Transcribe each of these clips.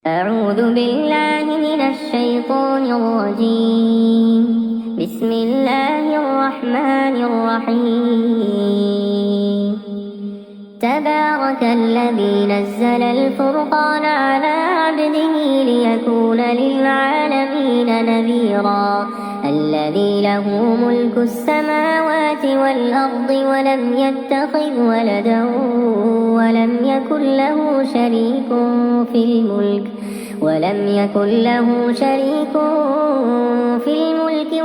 أعوذ بالله من الشيطان الرجيم. بسم الله الرحمن الرحيم. تبارك الذي نزل الفرقان على عبده ليكون للعالمين نذيرا. الذي له ملك السماوات والأرض ولم يتخذ ولدا ولم يكن له شريك في الملك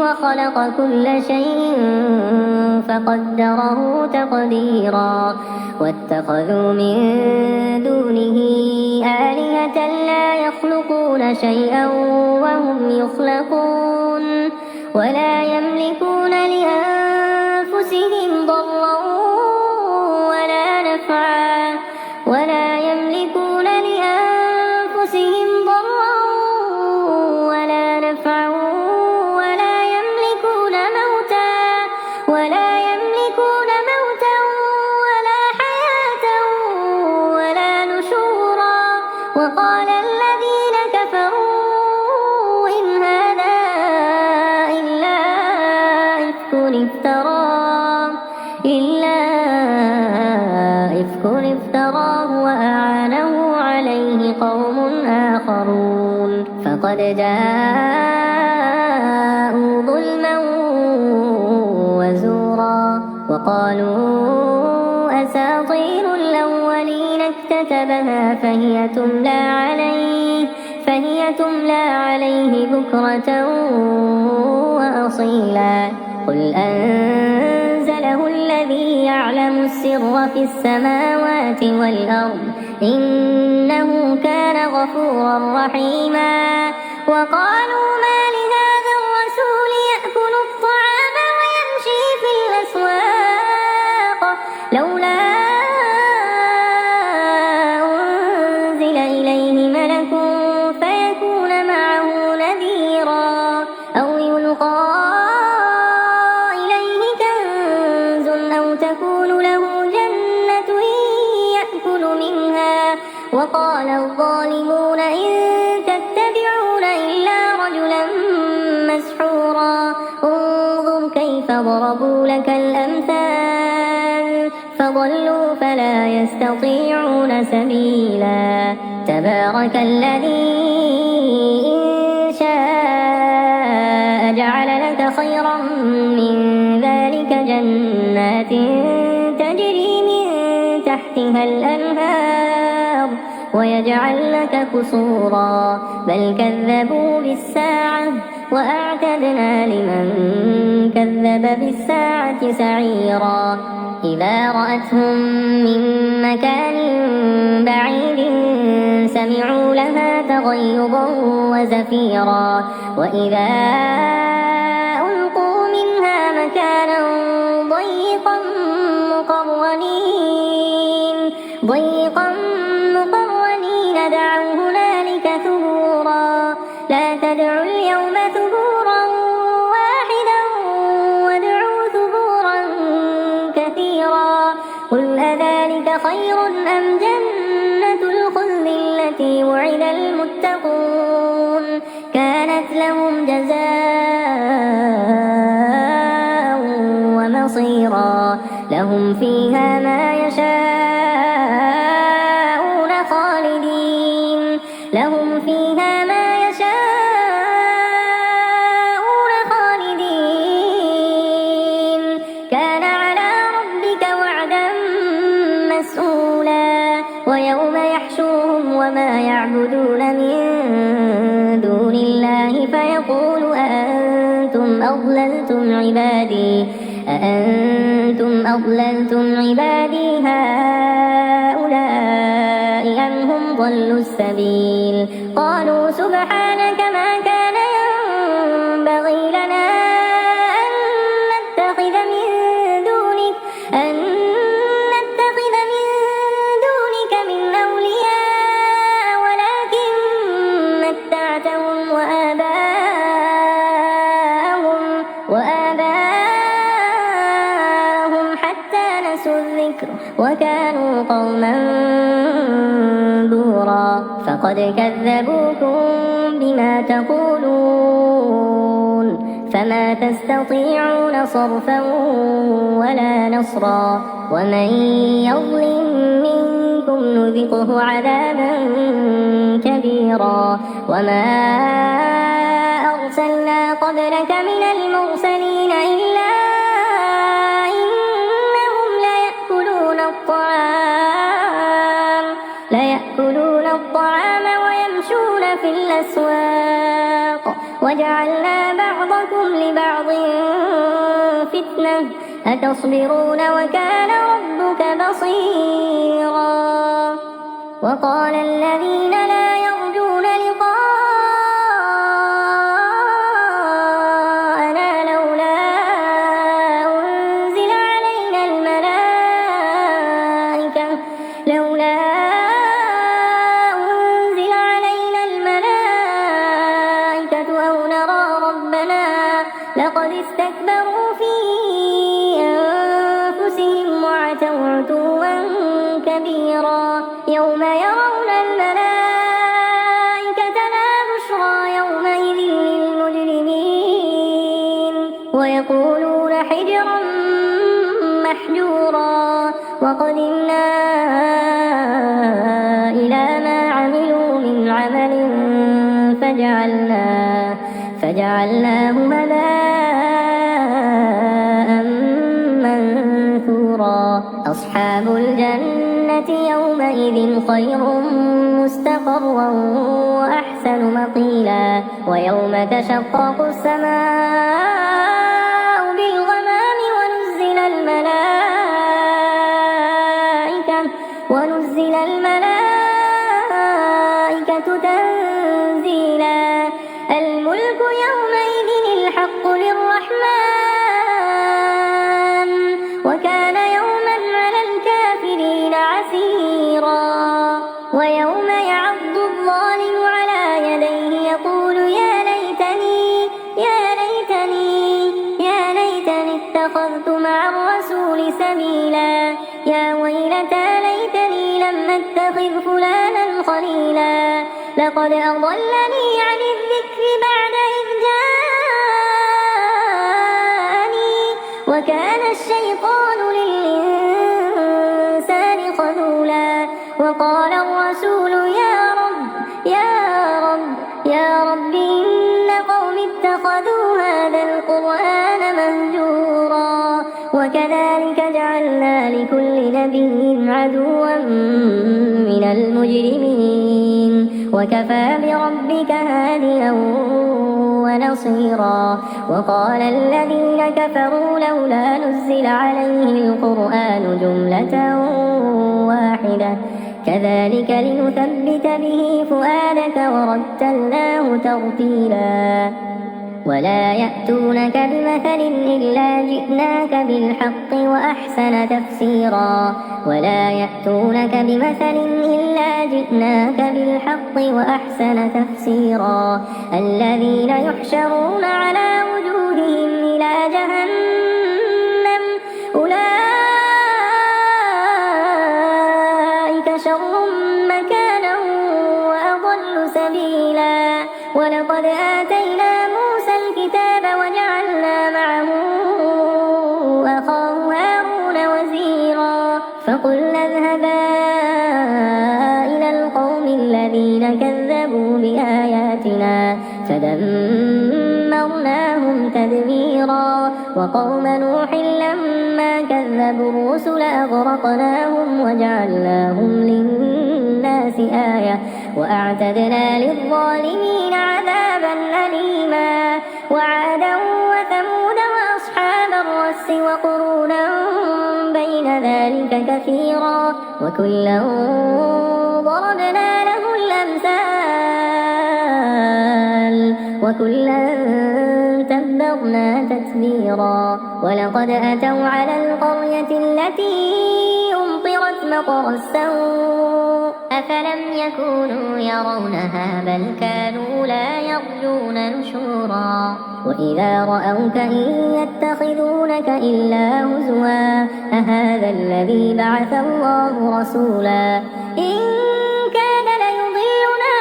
وخلق كل شيء فقدره تقديرا. واتخذوا من دونه آلهة لا يخلقون شيئا وهم يخلقون ولا يملكون لأنفسهم ضرا ولا نفعا ولا يملكون موتا ولا حياة ولا نشورا. وقال الذين كفروا إن هذا إلا إفك افتراه وأعانه عليه قوم آخرون فقد جاءوا ظلما وزورا. وقالوا أساطير الأولين اكتتبها فهي تملى عليه بكرة وأصيلا. قل أنزله الذي يعلم السر في السماوات والأرض إنه كان غفورا رحيما. وقالوا ما لهذا الرسول يأكل الطعام ويمشي في الأسواق لولا أنزل إليه ملك فيكون معه نذيرا أو يلقى إليه كنز أو تكون له جنة يأكل منها. وقال الظالمون إن تتبعون إلا رجلا مسحورا. انظر كيف ضربوا لك الأمثال فضلوا فلا يستطيعون سبيلا. تبارك الذي إن شاء جعل لك خيرا من ذلك جنات تجري من تحتها الأنهار ويجعل لك قصورا بل كذبوا بالساعة وأعتدنا لمن كذب بالساعة سعيرا. إذا رأتهم من مكان بعيد سمعوا لها تغيظا وزفيرا. وإذا ألقوا منها مكانا ضيقا مقرنين دعوا هنالك ثبورا. لا تدعوا اليوم ثبورا واحدا وادعوا ثبورا كثيرا. قل أذلك خير أم جنة الخلد التي وعد المتقون كانت لهم جزاء ومصيرا. لهم فيها ما يشاءون خالدين كان على ربك وعدا مسئولا. ويوم يحشوهم وما يعبدون من دون الله فيقول أأنتم أضللتم عبادي هؤلاء أم هم ضلوا السبيل. قالوا سبحانك ما كان ينبغي لنا أن نتخذ من دونك من أولياء ولكن متعتهم وآباءهم حتى نسوا الذكر وكانوا قوما بورا. وقد كذبوكم بما تقولون فما تستطيعون صرفا ولا نصرا ومن يظلم منكم نذقه عذابا كبيرا وما أرسلنا قبلك من المرسلين إلا إنهم ليأكلون الطعام ويمشون في الأسواق وجعلنا بعضكم لبعض فتنة أتصبرون وكان ربك بصيرا وقال الذين لا يرجون لقاءنا لولا أنزل علينا الملائكة أو نرى ربنا لقد استكبروا في أنفسهم وعتوا عتوا كبيرا يوم يرون الملائكة لا بشرى يومئذ للمجرمين ويقولون حجرا محجورا وقدمنا إلى ما عملوا من عمل فجعلناه هباء منثورا أصحاب الجنة يومئذ خير مستقرا وأحسن مقيلا ويوم تشقق السماء بالغمام ونزل الملائكة تنزيلا الملك يومئذ الحق للرحمن وكان يوما على الكافرين عسيرا ويوم يعض الظالم على يديه يقول يا ليتني اتخذت مع الرسول سبيلا يا ويلتى ليتني لم أتخذ فلانا خليلا لقد أضلني عن الذكر بعد إذ جاءني وكان الشيطان للإنسان خذولا وقال الرسول يا رب إن قوم اتخذوا هذا القرآن مهجورا وكذلك جعلنا لكل نبي عدوا من المجرمين وكفى بربك هاديا ونصيرا وقال الذين كفروا لولا نزل عليه القرآن جملة واحدة كذلك لنثبت به فؤادك ورتلناه ترتيلا ولا يأتونك بمثل إلا جئناك بالحق وأحسن تفسيرا الذين يحشرون على وجوههم إلى جهنم أولئك شر مكانا وأضل سبيلا ولقد آتينا موسى الكتاب وجعلنا معه أخاه هارون وزيرا فقلنا اذهبا إلى القوم الذين كذبوا بآياتنا فدمرناهم تدميرا وقوم نوح لما كذبوا الرسل أغرقناهم وجعلناهم للناس آية وأعتدنا للظالمين عذابا أليما وعادا وثمود وأصحاب الرس وقرونا بين ذلك كثيرا وكلا ضربنا له الأمثال وكلا تبرنا تتبيرا ولقد أتوا على القرية التي أمطرت مطر السوء أفلم يكونوا يرونها بل كانوا لا يرجون نشورا وإذا رأوك إن يتخذونك إلا هزوا أهذا الذي بعث الله رسولا إن كان ليضلنا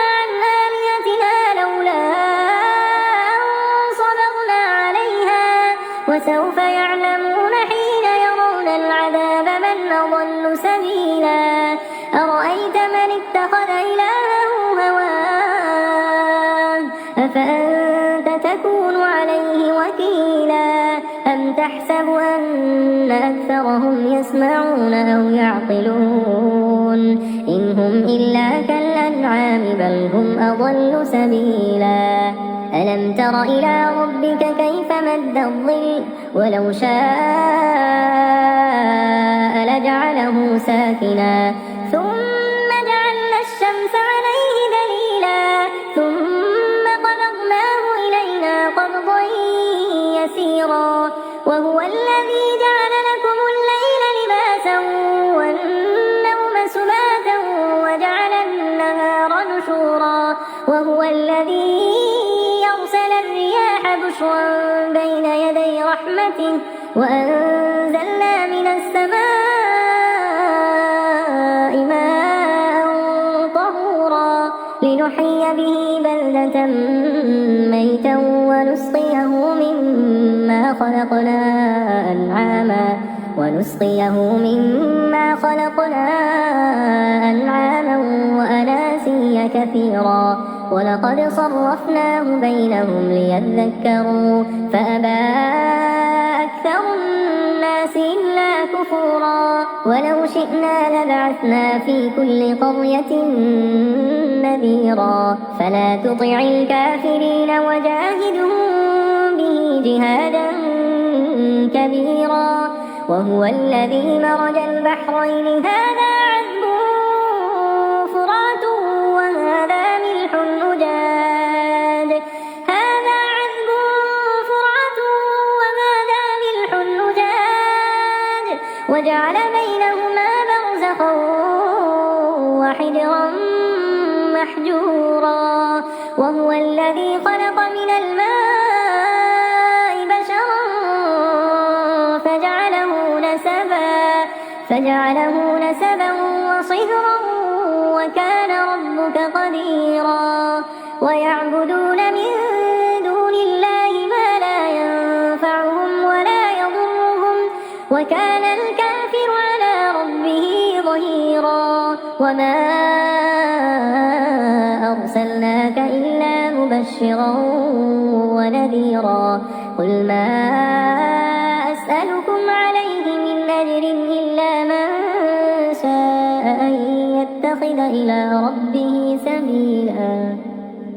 وسوف يعلمون حين يرون العذاب من أضل سبيلا أرأيت من اتخذ إلهه هواه أفأنت تكون عليه وكيلا أم تحسب أن أكثرهم يسمعون أو يعقلون إن هم إلا كالأنعام بل هم أضل سبيلا ألم تر إلى ربك كيف مد الظل ولو شاء لجعله ساكنا ثم جعلنا الشمس عليه دليلا ثم قبضناه إلينا قبضا يسيرا وهو الذي جعل لكم الليل لباسا والنوم سباتا وجعل النهار نشورا وهو الذي أرسل الرياح بشرا بين يدي رحمته وأنزلنا من السماء ماء طهورا لنحيي به بلدة ميتا ونسقيه مما خلقنا أنعاما وأناسيا كثيرا ولقد صرفناه بينهم ليذكروا فأبى أكثر الناس إلا كفورا ولو شئنا لبعثنا في كل قرية نذيرا فلا تطع الكافرين وجاهدهم به جهادا كبيرا وهو الذي مرج البحرين هذا عذب فرات وهذا ملح أجاج هذا عذب فرات وهذا ملح أجاج وجعل بينهما برزخا وحجرا محجورا وهو الذي خلق من الماء بشرا فجعله نسبا وصهرا وكان ربك قديرا ويعبدون من دون الله ما لا ينفعهم ولا يضرهم وكان الكافر على ربه ظهيرا وما أرسلناك إلا مبشرا ونذيرا قل ما أسألكم عليه من أجر إلا من شاء أن يتخذ إلى ربه سبيلا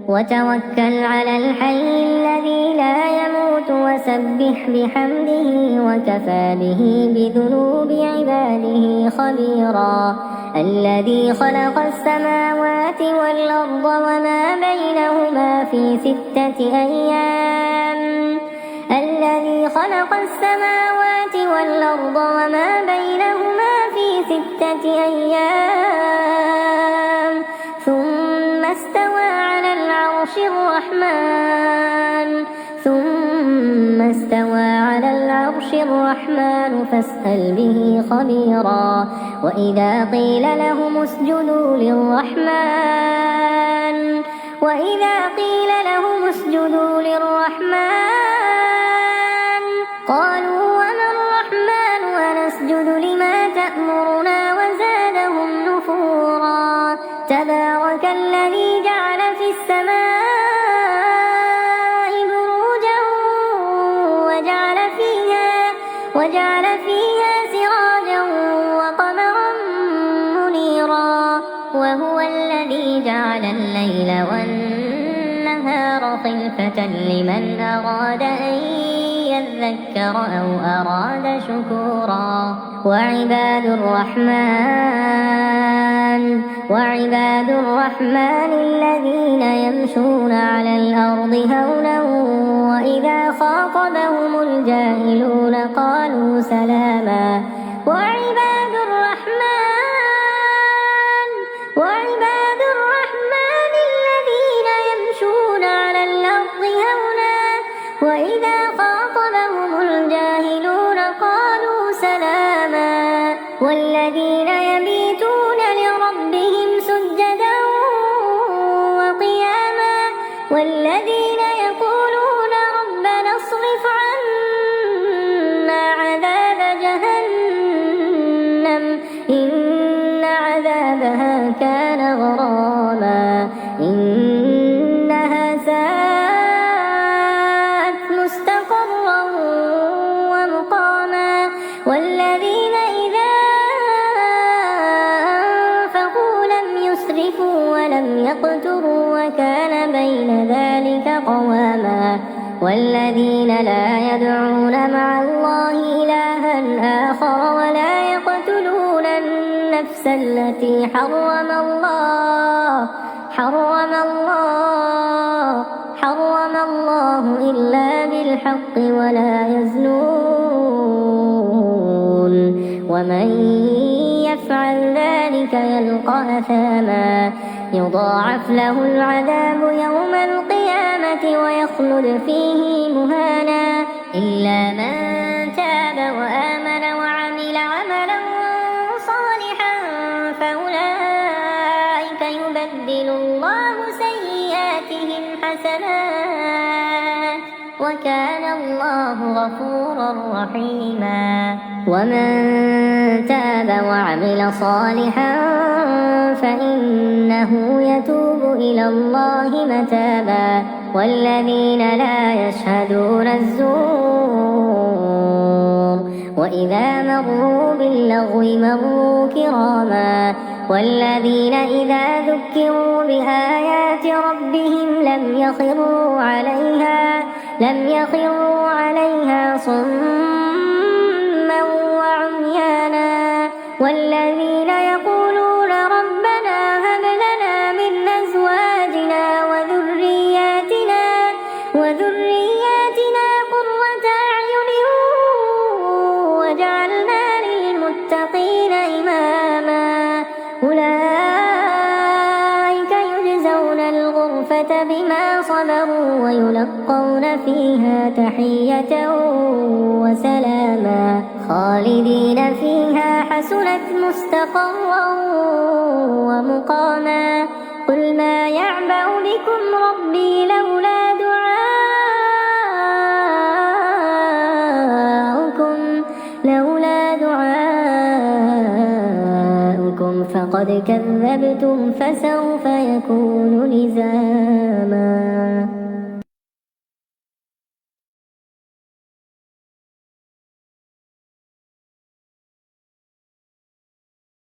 وتوكل على الحي الذي لا يموت وسبح بحمده وكفى به بذنوب عباده خبيرا الذي خلق السماوات والأرض وما بينهما في 6 أيام الذي خلق السماوات والأرض وما بينهما في 6 أيام ثم استوى على العرش الرحمن فاسأل به خبيرا وإذا قيل لهم اسجدوا للرحمن قالوا وما الرحمن ونسجد لما تأمرنا وزادهم نفورا تبارك الذي جعل في السماء بروجا وجعل فيها سراجا وقمرا منيرا وهو الذي جعل الليل والنهار خلفة لمن أراد أن يذكر أو أراد شكورا وعباد الرحمن الذين يمشون على الأرض هونا وإذا خاطبهم الجاهلون قالوا سلاما وعباد الرحمن الذين يمشون على الأرض هونا وإذا خاطبهم الجاهلون قالوا سلاما والذين يبيتون لربهم سجدا وقياما والذين يقولون ربنا اصرف عنا قواما والذين لا يدعون مع الله إلها آخر ولا يقتلون النفس التي حرم الله إلا بالحق ولا يزنون ومن يفعل ذلك يلقى أثاما يضاعف له العذاب يوم القيامة ويخلد فيه مهانا إلا من تاب وآمن وعمل عملا صالحا فأولئك يبدل الله سيئاتهم حسنات وكان الله غفورا رحيما ومن تاب وعمل صالحا فإنه يتوب إلى الله متابا والذين لا يشهدون الزور وإذا مروا باللغو مروا كراما والذين إذا ذكروا بآيات ربهم لم يخروا عليها صما وعميانا والذين يقولون ربنا هب لنا من أزواجنا وذرياتنا قرة أعين وجعلنا للمتقين إماما أولئك يجزون الغرفة بما صبروا ويلقون فيها تحية وسلاما خالدين فيها حسنت مستقرا ومقاما قل ما يعبأ بكم ربي لولا دعاؤكم فقد كذبتم فسوف يكون لزاما.